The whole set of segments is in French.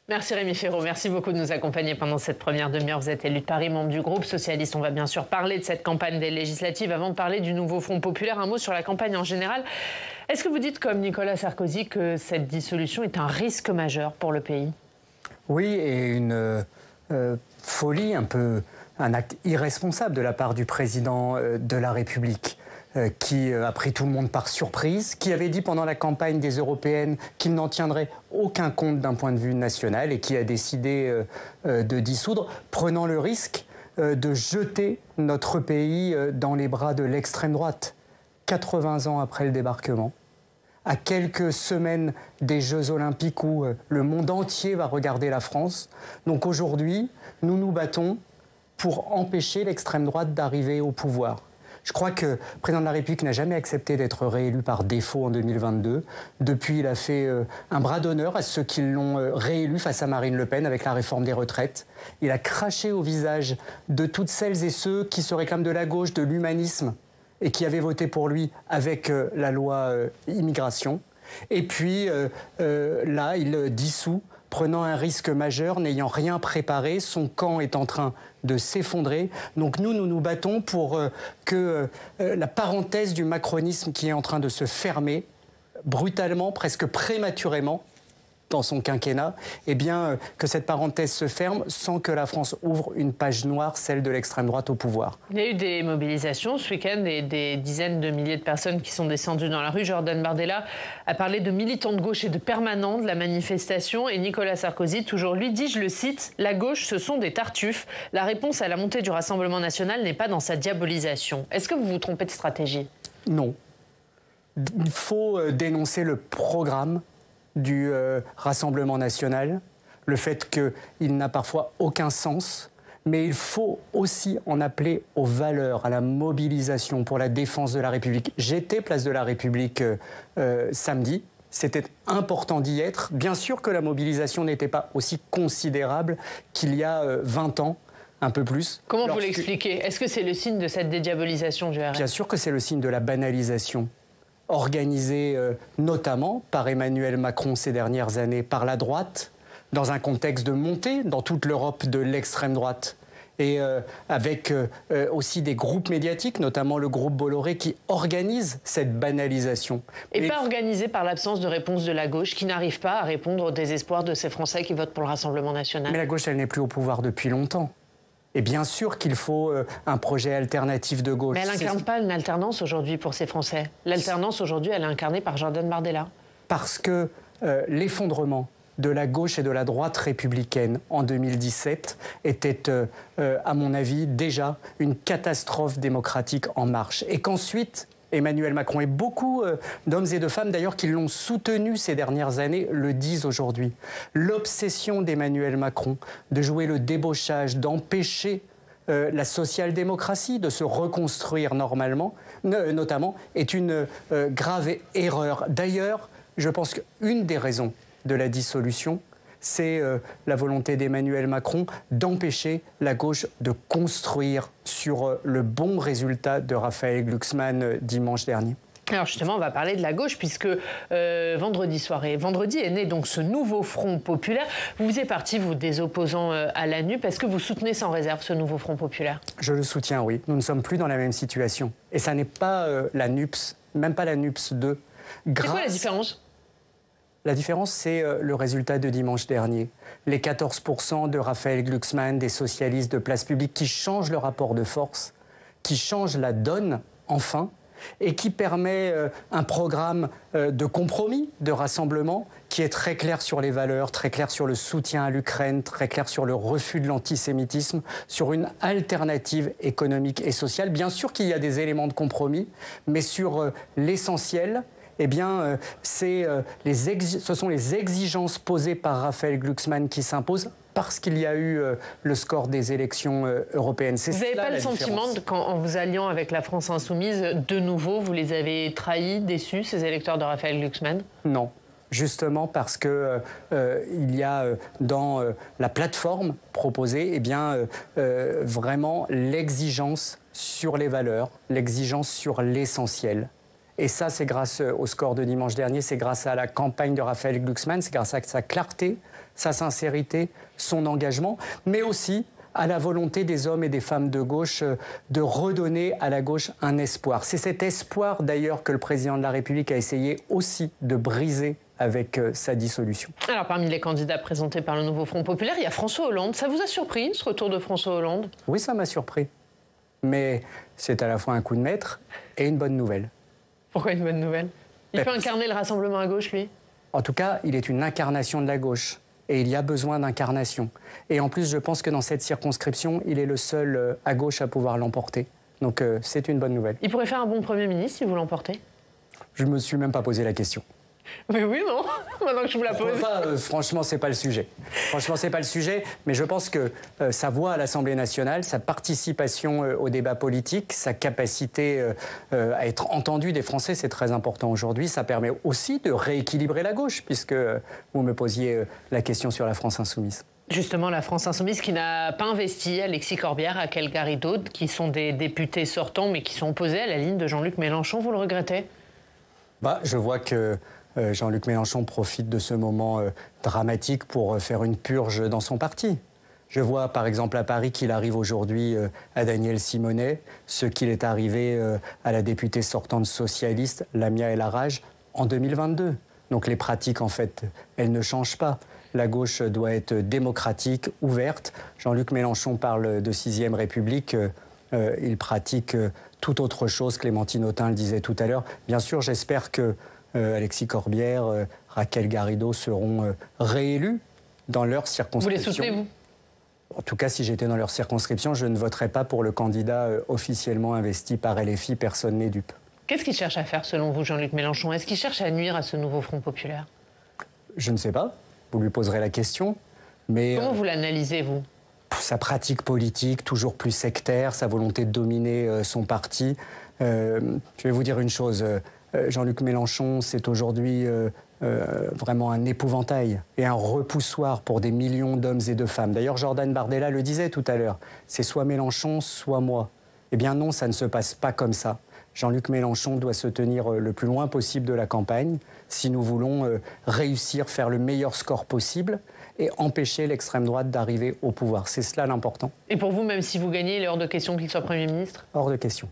Merci Rémi Féraud, merci beaucoup de nous accompagner pendant cette première demi-heure. Vous êtes élu de Paris, membre du groupe socialiste. On va bien sûr parler de cette campagne des législatives. Avant de parler du nouveau Front populaire, un mot sur la campagne en général. Est-ce que vous dites, comme Nicolas Sarkozy, que cette dissolution est un risque majeur pour le pays? Oui, et une folie, un acte irresponsable de la part du président de la République, qui a pris tout le monde par surprise, qui avait dit pendant la campagne des européennes qu'il n'en tiendrait aucun compte d'un point de vue national et qui a décidé de dissoudre, prenant le risque de jeter notre pays dans les bras de l'extrême droite. 80 ans après le débarquement, à quelques semaines des Jeux Olympiques où le monde entier va regarder la France. Donc aujourd'hui, nous nous battons pour empêcher l'extrême droite d'arriver au pouvoir. Je crois que le président de la République n'a jamais accepté d'être réélu par défaut en 2022. Depuis, il a fait un bras d'honneur à ceux qui l'ont réélu face à Marine Le Pen avec la réforme des retraites. Il a craché au visage de toutes celles et ceux qui se réclament de la gauche, de l'humanisme, et qui avaient voté pour lui avec la loi immigration. Et puis là, il dissout, prenant un risque majeur, n'ayant rien préparé. Son camp est en train de s'effondrer. Donc nous nous battons pour que la parenthèse du macronisme qui est en train de se fermer, brutalement, presque prématurément, dans son quinquennat, eh bien, que cette parenthèse se ferme sans que la France ouvre une page noire, celle de l'extrême droite au pouvoir. Il y a eu des mobilisations ce week-end et des dizaines de milliers de personnes qui sont descendues dans la rue. Jordan Bardella a parlé de militants de gauche et de permanents de la manifestation. Et Nicolas Sarkozy, toujours lui, dit, je le cite, « La gauche, ce sont des tartuffes. La réponse à la montée du Rassemblement national n'est pas dans sa diabolisation. » Est-ce que vous vous trompez de stratégie? Non. Il faut dénoncer le programme du Rassemblement national, le fait qu'il n'a parfois aucun sens, mais il faut aussi en appeler aux valeurs, à la mobilisation pour la défense de la République. J'étais place de la République samedi, c'était important d'y être. Bien sûr que la mobilisation n'était pas aussi considérable qu'il y a 20 ans, un peu plus. Comment vous l'expliquez? Est-ce que c'est le signe de cette dédiabolisation du RN? Bien sûr que c'est le signe de la banalisation, organisée notamment par Emmanuel Macron ces dernières années, par la droite, dans un contexte de montée dans toute l'Europe de l'extrême droite. Et avec aussi des groupes médiatiques, notamment le groupe Bolloré, qui organise cette banalisation. Et pas organisé par l'absence de réponse de la gauche, qui n'arrive pas à répondre au désespoir de ces Français qui votent pour le Rassemblement national. Mais la gauche, elle n'est plus au pouvoir depuis longtemps. Et bien sûr qu'il faut un projet alternatif de gauche. Mais elle n'incarne pas une alternance aujourd'hui pour ces Français. L'alternance aujourd'hui, elle est incarnée par Jordan Bardella. Parce que l'effondrement de la gauche et de la droite républicaine en 2017 était, à mon avis, déjà une catastrophe démocratique en marche. Et qu'ensuite, Emmanuel Macron et beaucoup d'hommes et de femmes d'ailleurs qui l'ont soutenu ces dernières années le disent aujourd'hui. L'obsession d'Emmanuel Macron de jouer le débauchage, d'empêcher la social-démocratie de se reconstruire notamment, est une grave erreur. D'ailleurs, je pense qu'une des raisons de la dissolution, c'est la volonté d'Emmanuel Macron d'empêcher la gauche de construire sur le bon résultat de Raphaël Glucksmann dimanche dernier. Alors justement, on va parler de la gauche puisque vendredi est né donc ce nouveau Front populaire. Vous faisiez partie, vous, des opposants à la NUP. Est-ce que vous soutenez sans réserve ce nouveau Front populaire? Je le soutiens, oui. Nous ne sommes plus dans la même situation. Et ça n'est pas la NUPS, même pas la NUPS 2. C'est quoi la différence? La différence, c'est le résultat de dimanche dernier. Les 14% de Raphaël Glucksmann, des socialistes de Place Publique, qui changent le rapport de force, qui changent la donne, enfin, et qui permet un programme de compromis, de rassemblement, qui est très clair sur les valeurs, très clair sur le soutien à l'Ukraine, très clair sur le refus de l'antisémitisme, sur une alternative économique et sociale. Bien sûr qu'il y a des éléments de compromis, mais sur l'essentiel, eh bien, ce sont les exigences posées par Raphaël Glucksmann qui s'imposent parce qu'il y a eu le score des élections européennes. Vous n'avez pas le sentiment qu'en vous alliant avec la France insoumise, de nouveau, vous les avez trahis, déçus, ces électeurs de Raphaël Glucksmann? Non. Justement parce que il y a dans la plateforme proposée, eh bien, vraiment l'exigence sur les valeurs, l'exigence sur l'essentiel. Et ça, c'est grâce au score de dimanche dernier, c'est grâce à la campagne de Raphaël Glucksmann, c'est grâce à sa clarté, sa sincérité, son engagement, mais aussi à la volonté des hommes et des femmes de gauche de redonner à la gauche un espoir. C'est cet espoir d'ailleurs que le président de la République a essayé aussi de briser avec sa dissolution. Alors parmi les candidats présentés par le nouveau Front Populaire, il y a François Hollande. Ça vous a surpris ce retour de François Hollande? Oui, ça m'a surpris. Mais c'est à la fois un coup de maître et une bonne nouvelle. Pourquoi une bonne nouvelle? Il peut incarner le rassemblement à gauche, lui? En tout cas, il est une incarnation de la gauche. Et il y a besoin d'incarnation. Et en plus, je pense que dans cette circonscription, il est le seul à gauche à pouvoir l'emporter. Donc c'est une bonne nouvelle. Il pourrait faire un bon Premier ministre si vous l'emportez? Je ne me suis même pas posé la question. Mais oui, non. Maintenant que je vous la pose. Franchement, c'est pas le sujet. Franchement, c'est pas le sujet. Mais je pense que sa voix à l'Assemblée nationale, sa participation au débat politique, sa capacité à être entendue des Français, c'est très important aujourd'hui. Ça permet aussi de rééquilibrer la gauche, puisque vous me posiez la question sur la France insoumise. Justement, la France insoumise qui n'a pas investi Alexis Corbière, Raquel Garrido, qui sont des députés sortants, mais qui sont opposés à la ligne de Jean-Luc Mélenchon. Vous le regrettez? Je vois que Jean-Luc Mélenchon profite de ce moment dramatique pour faire une purge dans son parti. Je vois par exemple à Paris qu'il arrive aujourd'hui à Daniel Simonet, ce qu'il est arrivé à la députée sortante socialiste Lamia El Harraj en 2022. Donc les pratiques en fait, elles ne changent pas. La gauche doit être démocratique, ouverte. Jean-Luc Mélenchon parle de 6e République. Il pratique tout autre chose. Clémentine Autain le disait tout à l'heure. Bien sûr, j'espère que Alexis Corbière, Raquel Garrido seront réélus dans leur circonscription. Vous les soutenez, vous? En tout cas, si j'étais dans leur circonscription, je ne voterais pas pour le candidat officiellement investi par LFI. Personne n'est dupe. Qu'est-ce qu'il cherche à faire, selon vous, Jean-Luc Mélenchon? Est-ce qu'il cherche à nuire à ce nouveau Front Populaire? Je ne sais pas. Vous lui poserez la question. Mais comment vous l'analysez, vous? Sa pratique politique, toujours plus sectaire, sa volonté de dominer son parti. Je vais vous dire une chose. Jean-Luc Mélenchon, c'est aujourd'hui vraiment un épouvantail et un repoussoir pour des millions d'hommes et de femmes. D'ailleurs, Jordan Bardella le disait tout à l'heure, c'est soit Mélenchon, soit moi. Eh bien non, ça ne se passe pas comme ça. Jean-Luc Mélenchon doit se tenir le plus loin possible de la campagne si nous voulons réussir, faire le meilleur score possible et empêcher l'extrême droite d'arriver au pouvoir. C'est cela l'important. Et pour vous, même si vous gagnez, il est hors de question qu'il soit Premier ministre? Hors de question.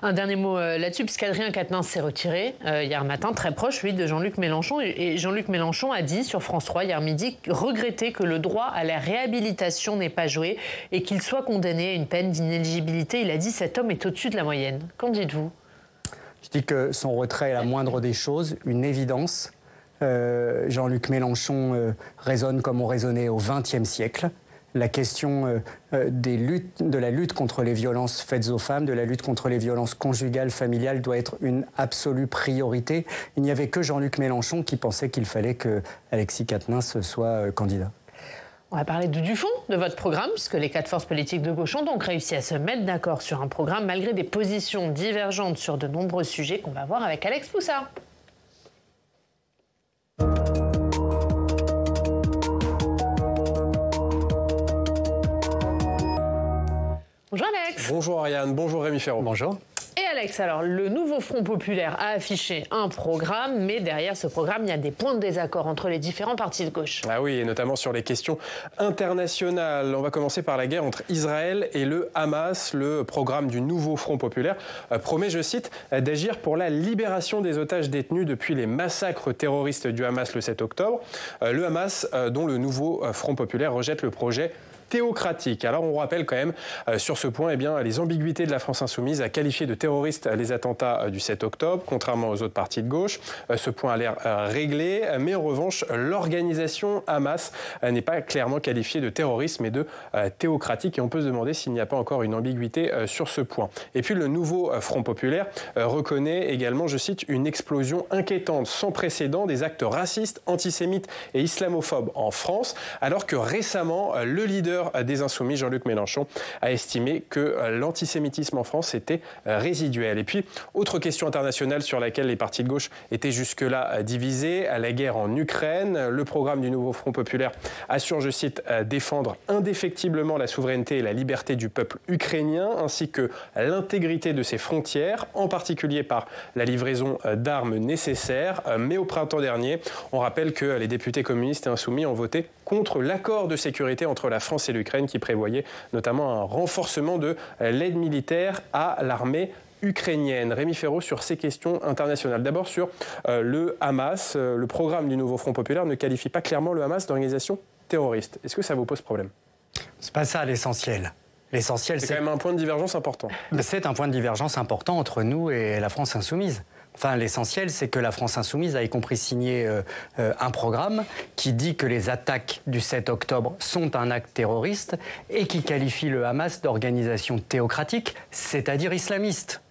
Un dernier mot là-dessus, puisqu'Adrien Quatennens s'est retiré hier matin, très proche, lui, de Jean-Luc Mélenchon. Et Jean-Luc Mélenchon a dit sur France 3 hier midi regretter que le droit à la réhabilitation n'ait pas joué et qu'il soit condamné à une peine d'inéligibilité. Il a dit cet homme est au-dessus de la moyenne. Qu'en dites-vous? Je dis que son retrait est la moindre des choses, une évidence. Jean-Luc Mélenchon raisonne comme on raisonnait au XXe siècle. La question de la lutte contre les violences faites aux femmes, de la lutte contre les violences conjugales, familiales, doit être une absolue priorité. Il n'y avait que Jean-Luc Mélenchon qui pensait qu'il fallait que Alexis Quatennens soit candidat. On va parler du fond de votre programme, puisque les 4 forces politiques de gauche ont donc réussi à se mettre d'accord sur un programme, malgré des positions divergentes sur de nombreux sujets qu'on va voir avec Alex Poussard. Bonjour Alex. Bonjour Ariane, bonjour Rémi Ferraud. Bonjour. Et Alex, alors le nouveau Front Populaire a affiché un programme, mais derrière ce programme, il y a des points de désaccord entre les différents partis de gauche. Ah oui, et notamment sur les questions internationales. On va commencer par la guerre entre Israël et le Hamas. Le programme du nouveau Front Populaire promet, je cite, d'agir pour la libération des otages détenus depuis les massacres terroristes du Hamas le 7 octobre. Le Hamas, dont le nouveau Front Populaire rejette le projet théocratique. Alors on rappelle quand même sur ce point les ambiguïtés de la France insoumise à qualifier de terroristes les attentats du 7 octobre, contrairement aux autres partis de gauche. Ce point a l'air réglé, mais en revanche, l'organisation Hamas n'est pas clairement qualifiée de terrorisme mais de théocratique. Et on peut se demander s'il n'y a pas encore une ambiguïté sur ce point. Et puis le nouveau Front Populaire reconnaît également, je cite, une explosion inquiétante sans précédent des actes racistes, antisémites et islamophobes en France, alors que récemment, le leader leader des Insoumis, Jean-Luc Mélenchon, a estimé que l'antisémitisme en France était résiduel. Et puis, autre question internationale sur laquelle les partis de gauche étaient jusque-là divisés, la guerre en Ukraine. Le programme du nouveau Front populaire assure, je cite, défendre indéfectiblement la souveraineté et la liberté du peuple ukrainien, ainsi que l'intégrité de ses frontières, en particulier par la livraison d'armes nécessaires. Mais au printemps dernier, on rappelle que les députés communistes et insoumis ont voté contre l'accord de sécurité entre la France et l'Ukraine qui prévoyait notamment un renforcement de l'aide militaire à l'armée ukrainienne. Rémi Ferraud sur ces questions internationales. D'abord sur le Hamas. Le programme du nouveau Front populaire ne qualifie pas clairement le Hamas d'organisation terroriste. Est-ce que ça vous pose problème ? C'est pas ça l'essentiel. L'essentiel, c'est quand même un point de divergence important. C'est un point de divergence important entre nous et la France insoumise. Enfin, l'essentiel, c'est que la France insoumise a y compris signé un programme qui dit que les attaques du 7 octobre sont un acte terroriste et qui qualifie le Hamas d'organisation théocratique, c'est-à-dire islamiste.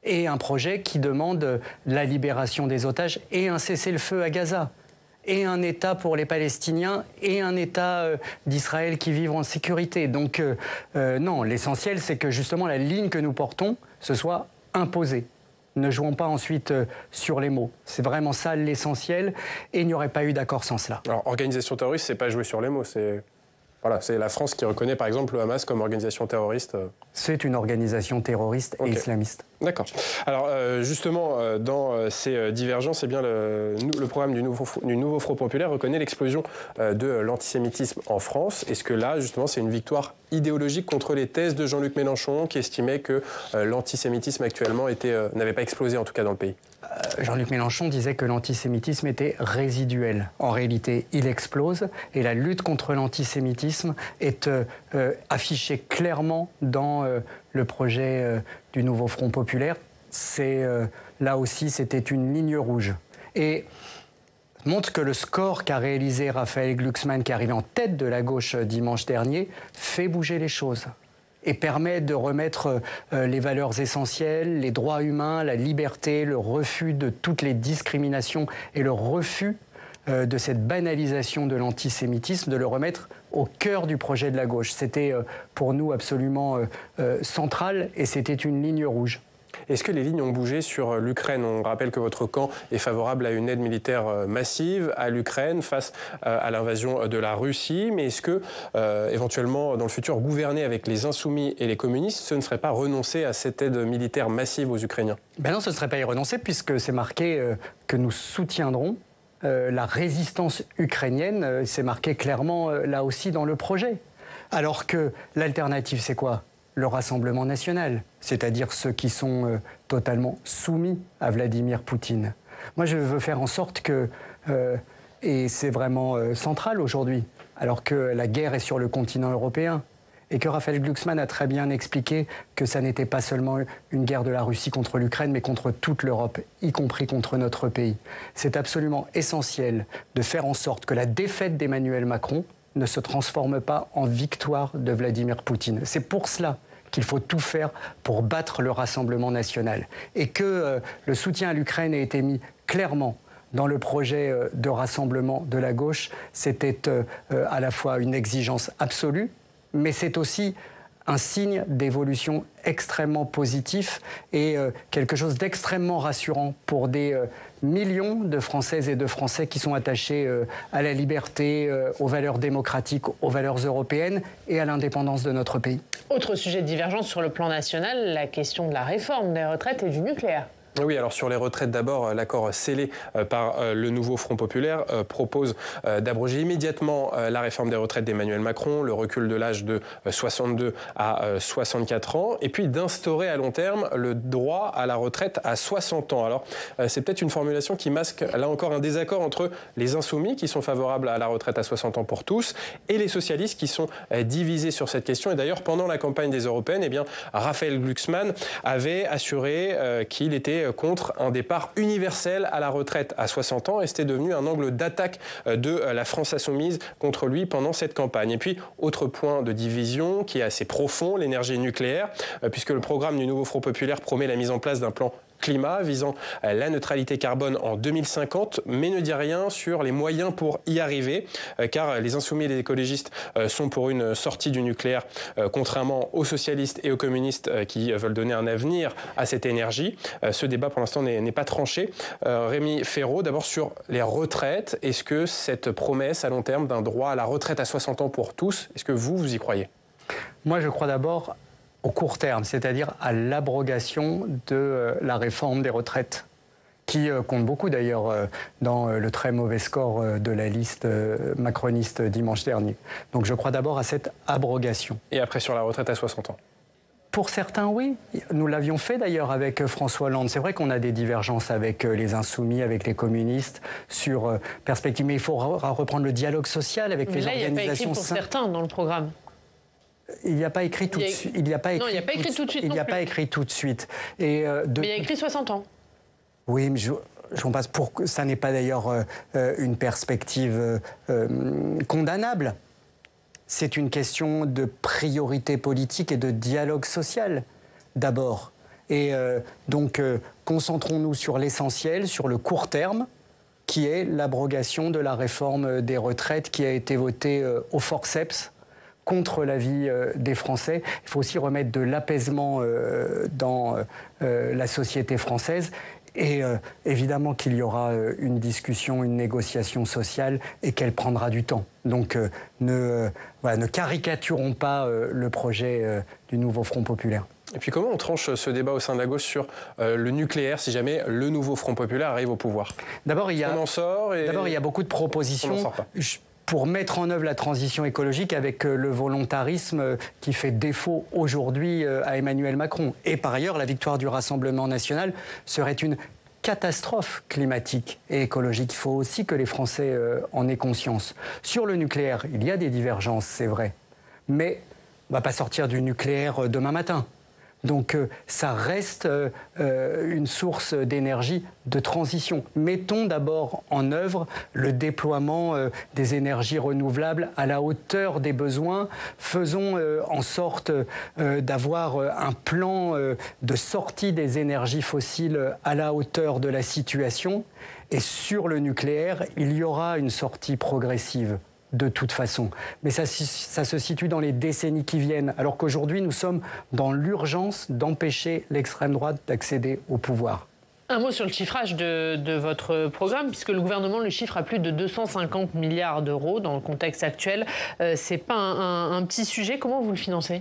Et un projet qui demande la libération des otages et un cessez-le-feu à Gaza. Et un État pour les Palestiniens et un État d'Israël qui vivent en sécurité. Donc non, l'essentiel, c'est que justement la ligne que nous portons, ce soit imposée. Ne jouons pas ensuite sur les mots. C'est vraiment ça l'essentiel et il n'y aurait pas eu d'accord sans cela. Alors, organisation terroriste, c'est pas jouer sur les mots, c'est... Voilà, c'est la France qui reconnaît par exemple le Hamas comme organisation terroriste. C'est une organisation terroriste et islamiste. D'accord. Alors justement, dans ces divergences, eh bien, le programme du nouveau Front populaire reconnaît l'explosion de l'antisémitisme en France. Est-ce que là, justement, c'est une victoire idéologique contre les thèses de Jean-Luc Mélenchon qui estimait que l'antisémitisme actuellement n'avait pas explosé, en tout cas dans le pays ? Jean-Luc Mélenchon disait que l'antisémitisme était résiduel. En réalité, il explose et la lutte contre l'antisémitisme est affichée clairement dans le projet du nouveau Front populaire. Là aussi, c'était une ligne rouge. Et montre que le score qu'a réalisé Raphaël Glucksmann, qui arrive en tête de la gauche dimanche dernier, fait bouger les choses. Et permet de remettre les valeurs essentielles, les droits humains, la liberté, le refus de toutes les discriminations et le refus de cette banalisation de l'antisémitisme, de le remettre au cœur du projet de la gauche. C'était pour nous absolument central et c'était une ligne rouge. Est-ce que les lignes ont bougé sur l'Ukraine ? On rappelle que votre camp est favorable à une aide militaire massive à l'Ukraine face à l'invasion de la Russie. Mais est-ce que, éventuellement, dans le futur, gouverner avec les Insoumis et les communistes, ce ne serait pas renoncer à cette aide militaire massive aux Ukrainiens ? Ben non, ce ne serait pas y renoncer puisque c'est marqué que nous soutiendrons la résistance ukrainienne. C'est marqué clairement là aussi dans le projet. Alors que l'alternative, c'est quoi ? Le Rassemblement national, c'est-à-dire ceux qui sont totalement soumis à Vladimir Poutine. Moi, je veux faire en sorte que, et c'est vraiment central aujourd'hui, alors que la guerre est sur le continent européen, et que Raphaël Glucksmann a très bien expliqué que ça n'était pas seulement une guerre de la Russie contre l'Ukraine, mais contre toute l'Europe, y compris contre notre pays. C'est absolument essentiel de faire en sorte que la défaite d'Emmanuel Macron ne se transforme pas en victoire de Vladimir Poutine. C'est pour cela qu'il faut tout faire pour battre le Rassemblement national. Et que le soutien à l'Ukraine a été mis clairement dans le projet de rassemblement de la gauche. C'était à la fois une exigence absolue, mais c'est aussi un signe d'évolution extrêmement positif et quelque chose d'extrêmement rassurant pour des millions de Françaises et de Français qui sont attachés à la liberté, aux valeurs démocratiques, aux valeurs européennes et à l'indépendance de notre pays. Autre sujet de divergence sur le plan national, la question de la réforme des retraites et du nucléaire. Oui, alors sur les retraites d'abord, l'accord scellé par le nouveau Front populaire propose d'abroger immédiatement la réforme des retraites d'Emmanuel Macron, le recul de l'âge de 62 à 64 ans, et puis d'instaurer à long terme le droit à la retraite à 60 ans. Alors c'est peut-être une formulation qui masque là encore un désaccord entre les Insoumis qui sont favorables à la retraite à 60 ans pour tous et les socialistes qui sont divisés sur cette question. Et d'ailleurs, pendant la campagne des Européennes, eh bien, Raphaël Glucksmann avait assuré qu'il était contre un départ universel à la retraite à 60 ans et c'était devenu un angle d'attaque de la France insoumise contre lui pendant cette campagne. Et puis, autre point de division qui est assez profond, l'énergie nucléaire, puisque le programme du nouveau Front populaire promet la mise en place d'un plan climat visant la neutralité carbone en 2050, mais ne dit rien sur les moyens pour y arriver, car les Insoumis et les écologistes sont pour une sortie du nucléaire, contrairement aux socialistes et aux communistes qui veulent donner un avenir à cette énergie. Ce débat, pour l'instant, n'est pas tranché. Rémi Féraud, d'abord sur les retraites. Est-ce que cette promesse à long terme d'un droit à la retraite à 60 ans pour tous, est-ce que vous y croyez? Moi, je crois d'abord au court terme, c'est-à-dire à l'abrogation de la réforme des retraites, qui compte beaucoup d'ailleurs dans le très mauvais score de la liste macroniste dimanche dernier. Donc je crois d'abord à cette abrogation. Et après sur la retraite à 60 ans? Pour certains, oui. Nous l'avions fait d'ailleurs avec François Hollande. C'est vrai qu'on a des divergences avec les Insoumis, avec les communistes sur perspective. Mais il faut reprendre le dialogue social avec les organisations. Il n'y a pas écrit pour certains dans le programme. Il n'y a pas écrit tout de suite. Il n'y a pas écrit tout de suite. Il n'y a pas écrit tout de suite. Et mais il y a écrit 60 ans. Oui, mais j'en passe pour que ça n'est pas d'ailleurs une perspective condamnable. C'est une question de priorité politique et de dialogue social, d'abord. Et donc, concentrons-nous sur l'essentiel, sur le court terme, qui est l'abrogation de la réforme des retraites qui a été votée au forceps contre l'avis des Français. Il faut aussi remettre de l'apaisement dans la société française. Et évidemment qu'il y aura une discussion, une négociation sociale et qu'elle prendra du temps. Donc ne caricaturons pas le projet du nouveau Front populaire. Et puis comment on tranche ce débat au sein de la gauche sur le nucléaire si jamais le nouveau Front populaire arrive au pouvoir? D'abord, il y a beaucoup de propositions. On n'en sort pas. Pour mettre en œuvre la transition écologique avec le volontarisme qui fait défaut aujourd'hui à Emmanuel Macron. Et par ailleurs, la victoire du Rassemblement national serait une catastrophe climatique et écologique. Il faut aussi que les Français en aient conscience. Sur le nucléaire, il y a des divergences, c'est vrai. Mais on ne va pas sortir du nucléaire demain matin. Donc ça reste une source d'énergie de transition. Mettons d'abord en œuvre le déploiement des énergies renouvelables à la hauteur des besoins. Faisons en sorte d'avoir un plan de sortie des énergies fossiles à la hauteur de la situation. Et sur le nucléaire, il y aura une sortie progressive. De toute façon. Mais ça se situe dans les décennies qui viennent, alors qu'aujourd'hui, nous sommes dans l'urgence d'empêcher l'extrême droite d'accéder au pouvoir. Un mot sur le chiffrage de votre programme, puisque le gouvernement le chiffre à plus de 250 milliards d'euros dans le contexte actuel. C'est pas un petit sujet. Comment vous le financez ?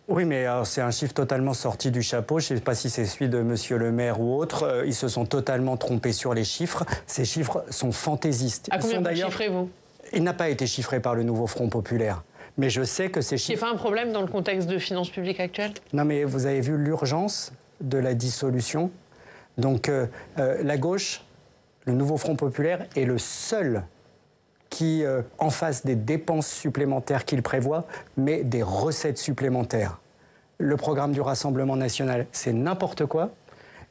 Oui, mais c'est un chiffre totalement sorti du chapeau. Je ne sais pas si c'est celui de Monsieur le maire ou autre. Ils se sont totalement trompés sur les chiffres. Ces chiffres sont fantaisistes. À combien vous chiffrez-vous ? Il n'a pas été chiffré par le nouveau Front populaire. Mais je sais que ces chiffres... C'est pas un problème dans le contexte de finances publiques actuelles ? Non, mais vous avez vu l'urgence de la dissolution. Donc la gauche, le nouveau Front populaire, est le seul qui, en face des dépenses supplémentaires qu'il prévoit, met des recettes supplémentaires. Le programme du Rassemblement national, c'est n'importe quoi.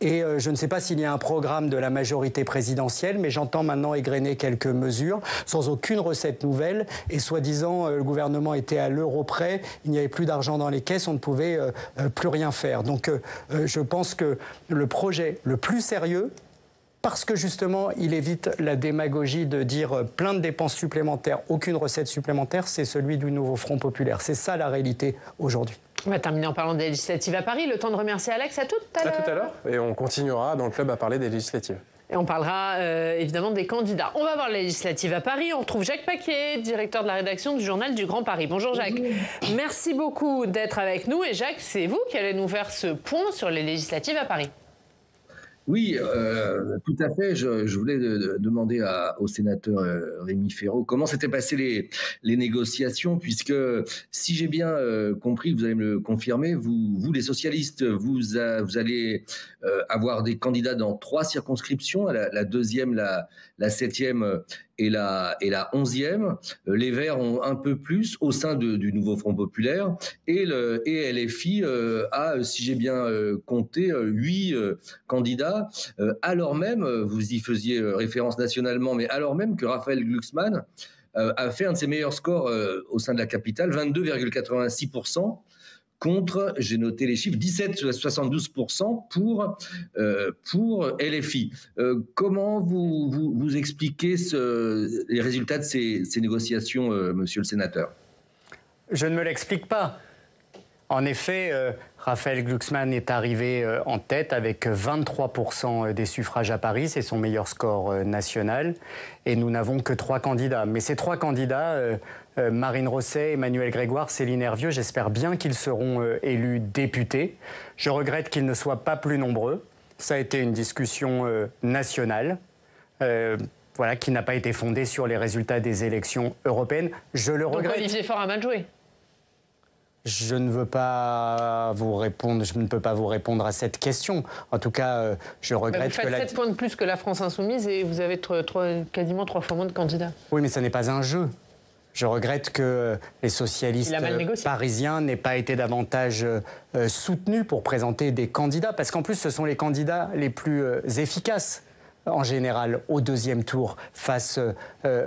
Et je ne sais pas s'il y a un programme de la majorité présidentielle, mais j'entends maintenant égrener quelques mesures sans aucune recette nouvelle. Et soi-disant, le gouvernement était à l'euro près, il n'y avait plus d'argent dans les caisses, on ne pouvait plus rien faire. Donc je pense que le projet le plus sérieux, parce que justement, il évite la démagogie de dire plein de dépenses supplémentaires, aucune recette supplémentaire, c'est celui du nouveau Front populaire. C'est ça la réalité aujourd'hui. On va terminer en parlant des législatives à Paris. Le temps de remercier Alex. À tout à l'heure. À tout à l'heure. Et on continuera dans le club à parler des législatives. Et on parlera évidemment des candidats. On va voir les législatives à Paris. On retrouve Jacques Paquier, directeur de la rédaction du Journal du Grand Paris. Bonjour Jacques. Bonjour. Merci beaucoup d'être avec nous. Et Jacques, c'est vous qui allez nous faire ce point sur les législatives à Paris. Oui, tout à fait. Je voulais demander au sénateur Rémi Féraud comment s'étaient passées les négociations, puisque si j'ai bien compris, vous allez me le confirmer, vous les socialistes, vous allez avoir des candidats dans 3 circonscriptions, la deuxième, la 7e et la 11e. Les Verts ont un peu plus au sein du nouveau Front populaire et LFI a, si j'ai bien compté, 8 candidats, alors même, vous y faisiez référence nationalement, mais alors même que Raphaël Glucksmann a fait un de ses meilleurs scores au sein de la capitale, 22,86%, contre, j'ai noté les chiffres, 17,72% pour LFI. Comment vous expliquez les résultats de ces négociations, monsieur le sénateur? Je ne me l'explique pas. En effet, Raphaël Glucksmann est arrivé en tête avec 23% des suffrages à Paris. C'est son meilleur score national. Et nous n'avons que 3 candidats. Mais ces 3 candidats, Marine Rosset, Emmanuel Grégoire, Céline Hervieux, j'espère bien qu'ils seront élus députés. Je regrette qu'ils ne soient pas plus nombreux. Ça a été une discussion nationale. Voilà, qui n'a pas été fondée sur les résultats des élections européennes. Je le regrette. Donc Olivier Faure a mal joué. Je ne veux pas vous répondre, je ne peux pas vous répondre à cette question. En tout cas, je regrette que... Vous faites 7 points de plus que la France Insoumise et vous avez quasiment 3 fois moins de candidats. Oui, mais ce n'est pas un jeu. Je regrette que les socialistes parisiens n'aient pas été davantage soutenus pour présenter des candidats, parce qu'en plus, ce sont les candidats les plus efficaces, en général, au 2e tour, face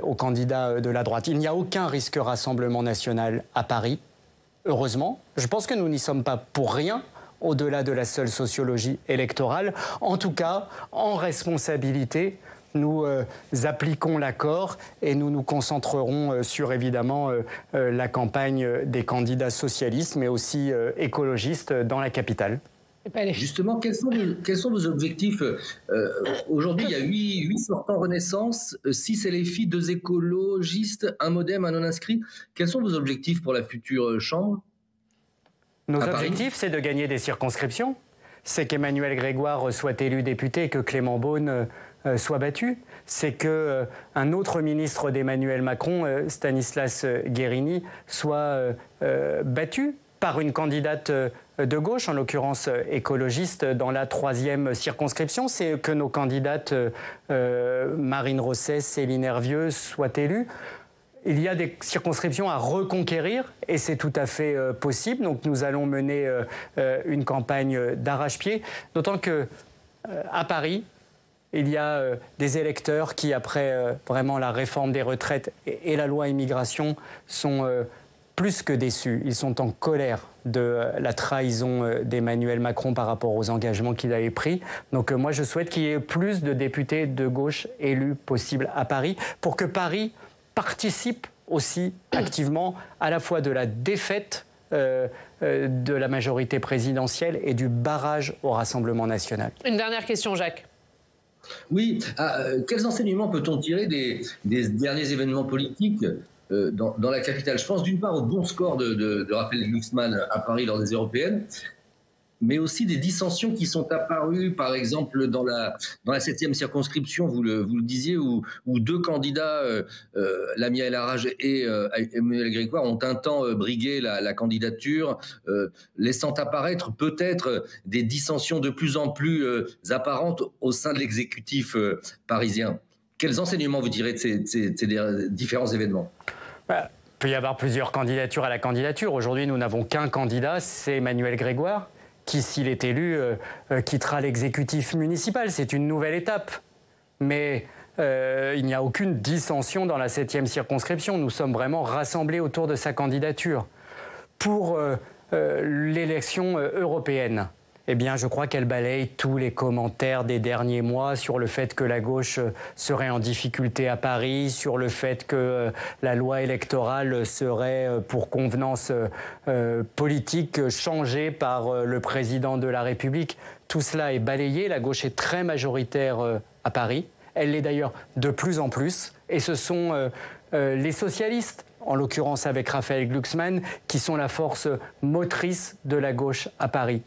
aux candidats de la droite. Il n'y a aucun risque Rassemblement national à Paris. Heureusement, je pense que nous n'y sommes pas pour rien, au-delà de la seule sociologie électorale. En tout cas, en responsabilité, nous appliquons l'accord et nous nous concentrerons sur, évidemment, la campagne des candidats socialistes, mais aussi écologistes dans la capitale. Justement, quels sont vos objectifs? Aujourd'hui, il y a 8 sortants Renaissance, 6 LFI, 2 écologistes, 1 Modem, 1 non-inscrit. Quels sont vos objectifs pour la future Chambre? Nos objectifs, c'est de gagner des circonscriptions. C'est qu'Emmanuel Grégoire soit élu député et que Clément Beaune soit battu. C'est qu'un autre ministre d'Emmanuel Macron, Stanislas Guerini, soit battu par une candidate de gauche, en l'occurrence écologiste, dans la 3e circonscription. C'est que nos candidates Marine Rosset, Céline Hervieux soient élues. Il y a des circonscriptions à reconquérir et c'est tout à fait possible. Donc nous allons mener une campagne d'arrache-pied, d'autant que à Paris, il y a des électeurs qui, après vraiment la réforme des retraites et la loi immigration, sont plus que déçus. Ils sont en colère de la trahison d'Emmanuel Macron par rapport aux engagements qu'il avait pris. Donc moi, je souhaite qu'il y ait plus de députés de gauche élus possibles à Paris pour que Paris participe aussi activement à la fois de la défaite de la majorité présidentielle et du barrage au Rassemblement national. Une dernière question, Jacques. Oui, quels enseignements peut-on tirer des derniers événements politiques dans la capitale? Je pense d'une part au bon score de Raphaël Glucksmann à Paris lors des européennes, mais aussi des dissensions qui sont apparues, par exemple dans la 7e circonscription, vous le disiez, où 2 candidats, Lamia El Harraj et Emmanuel Grégoire, ont un temps brigué la candidature, laissant apparaître peut-être des dissensions de plus en plus apparentes au sein de l'exécutif parisien. Quels enseignements vous tirez de ces différents événements? Il peut y avoir plusieurs candidatures à la candidature. Aujourd'hui, nous n'avons qu'un candidat, c'est Emmanuel Grégoire, qui, s'il est élu, quittera l'exécutif municipal. C'est une nouvelle étape. Mais il n'y a aucune dissension dans la 7e circonscription. Nous sommes vraiment rassemblés autour de sa candidature. Pour l'élection européenne, eh bien, je crois qu'elle balaye tous les commentaires des derniers mois sur le fait que la gauche serait en difficulté à Paris, sur le fait que la loi électorale serait, pour convenance politique, changée par le président de la République. Tout cela est balayé. La gauche est très majoritaire à Paris. Elle l'est d'ailleurs de plus en plus. Et ce sont les socialistes, en l'occurrence avec Raphaël Glucksmann, qui sont la force motrice de la gauche à Paris.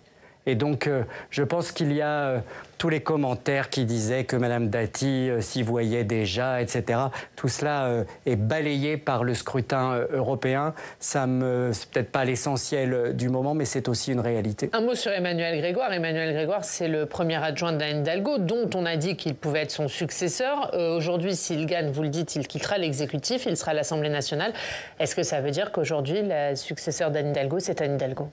Et donc, je pense qu'il y a tous les commentaires qui disaient que Mme Dati s'y voyait déjà, etc. Tout cela est balayé par le scrutin européen. C'est peut-être pas l'essentiel du moment, mais c'est aussi une réalité. Un mot sur Emmanuel Grégoire. Emmanuel Grégoire, c'est le premier adjoint d'Anne Hidalgo, dont on a dit qu'il pouvait être son successeur. Aujourd'hui, s'il gagne, vous le dites, il quittera l'exécutif, il sera à l'Assemblée nationale. Est-ce que ça veut dire qu'aujourd'hui, la successeur d'Anne Hidalgo, c'est Anne Hidalgo ?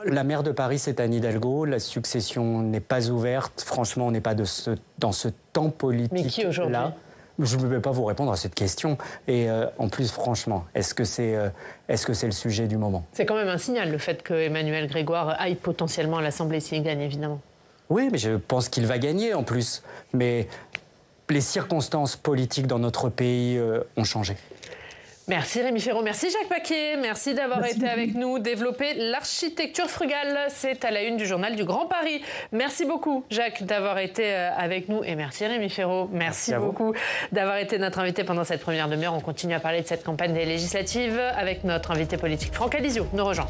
La maire de Paris, c'est Anne Hidalgo. La succession n'est pas ouverte. Franchement, on n'est pas dans ce temps politique-là. Mais qui aujourd'hui ? Je ne vais pas vous répondre à cette question. Et en plus, franchement, est-ce que c'est le sujet du moment? C'est quand même un signal, le fait que Emmanuel Grégoire aille potentiellement à l'Assemblée s'il gagne, évidemment. Oui, mais je pense qu'il va gagner en plus. Mais les circonstances politiques dans notre pays ont changé. Merci Rémi Féraud, merci Jacques Paquier, merci d'avoir été avec nous. Développer l'architecture frugale, c'est à la une du journal du Grand Paris. Merci beaucoup Jacques d'avoir été avec nous et merci Rémi Féraud, merci beaucoup d'avoir été notre invité pendant cette première demi-heure. On continue à parler de cette campagne des législatives avec notre invité politique Franck Alizio nous rejoint.